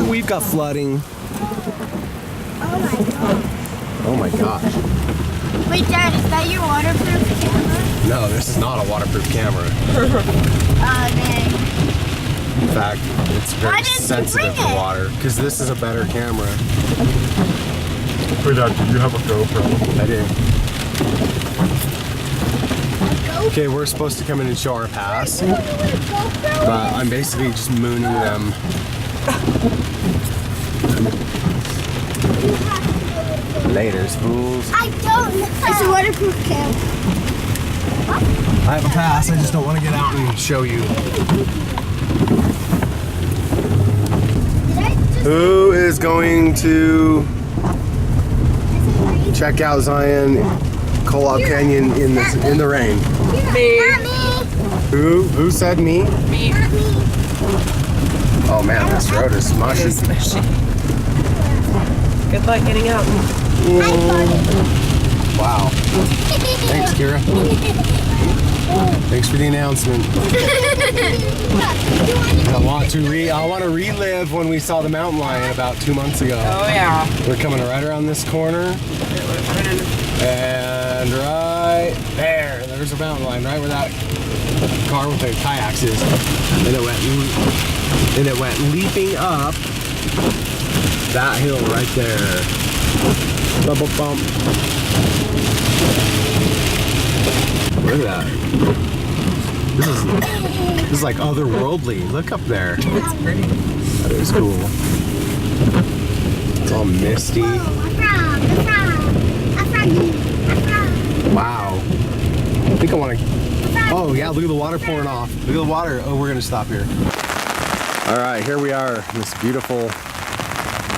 we've got flooding. Oh my gosh. Wait, Dad, is that your waterproof camera? No, this is not a waterproof camera. Man. In fact, it's very sensitive to water because this is a better camera. Wait, Dad, do you have a GoPro? I do. Okay, we're supposed to come in and show our pass, but I'm basically just mooning them. Laters, fools. I don't know. It's a waterproof camera. I have a pass, I just don't want to get out and show you. Who is going to check out Zion Kolob Canyon in the rain? Me. Who said me? Me. Oh man, this road is smushy. It is smushy. Good luck getting out. Wow. Thanks, Kira. Thanks for the announcement. I want to relive when we saw the mountain lion about 2 months ago. Oh yeah. We're coming right around this corner. And right there's a mountain lion right where that car with the kayaks is. And it went leaping up that hill right there. Bump, bump, bump. Look at that. This is like otherworldly. Look up there. It's pretty. That is cool. It's all misty. Wow. I think I want to. Oh yeah, look at the water pouring off. Look at the water. Oh, we're gonna stop here. All right, here we are. This beautiful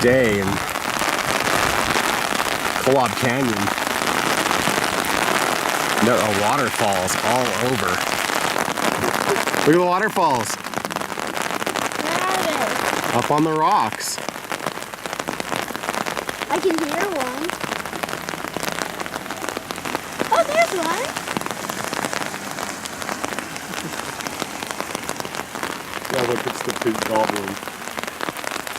day in Kolob Canyon. There are waterfalls all over. Look at the waterfalls. Up on the rocks. I can hear one. Oh, there's one. Yeah, look, it's the big goblin.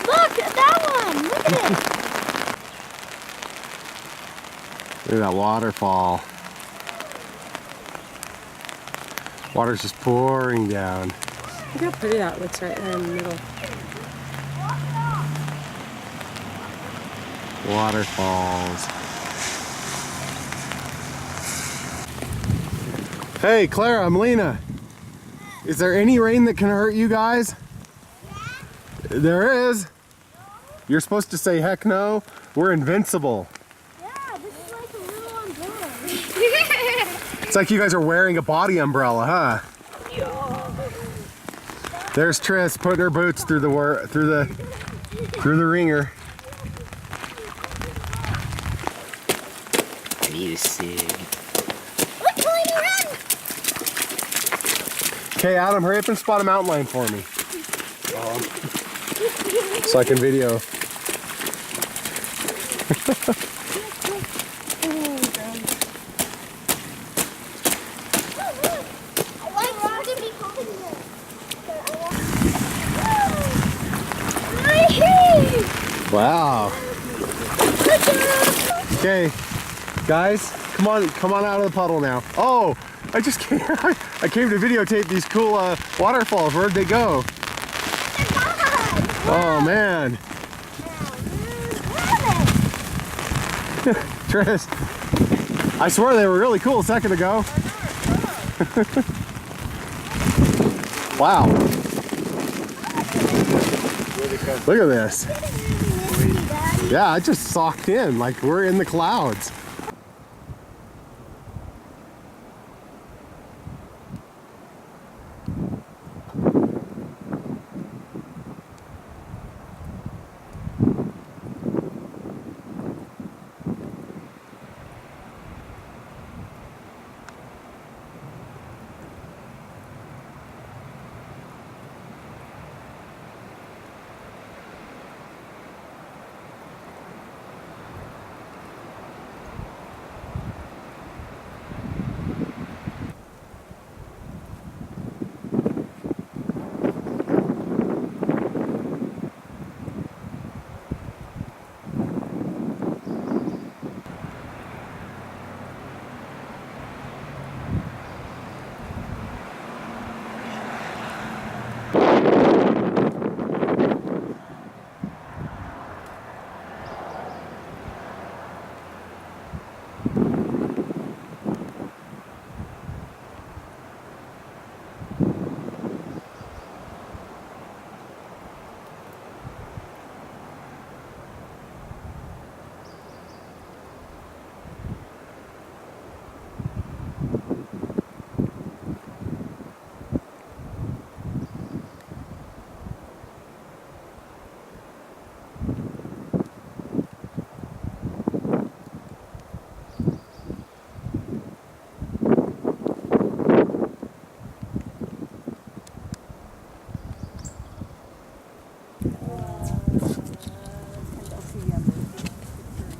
Look, that one. Look at it. Look at that waterfall. Water's just pouring down. Look how pretty that looks right there in the middle. Waterfalls. Hey, Clara, I'm Lena. Is there any rain that can hurt you guys? There is. You're supposed to say heck no. We're invincible. Yeah, this is like a little umbrella. It's like you guys are wearing a body umbrella, huh? There's Triss putting her boots through the ringer. You sig. Look, Tony, run! Okay, Adam, hurry up and spot a mountain lion for me. So I can video. Wow. Okay, guys, come on out of the puddle now. Oh, I just came. I came to videotape these cool waterfalls. Where'd they go? Oh man. Triss, I swear they were really cool a second ago. Wow. Look at this. Yeah, I just socked in like we're in the clouds.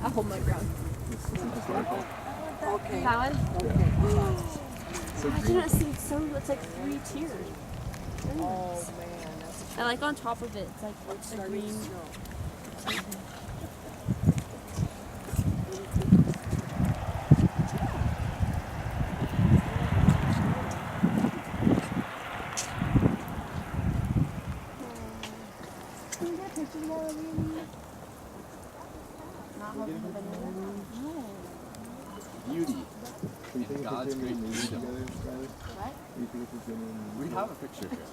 I'll hold my ground. Okay. That one? So I didn't see it's so. It's like 3 tiers. Oh man, that's I like on top of it. It's like the green. Can you get a picture of that over here? Beauty in God's great kingdom. We have a picture here.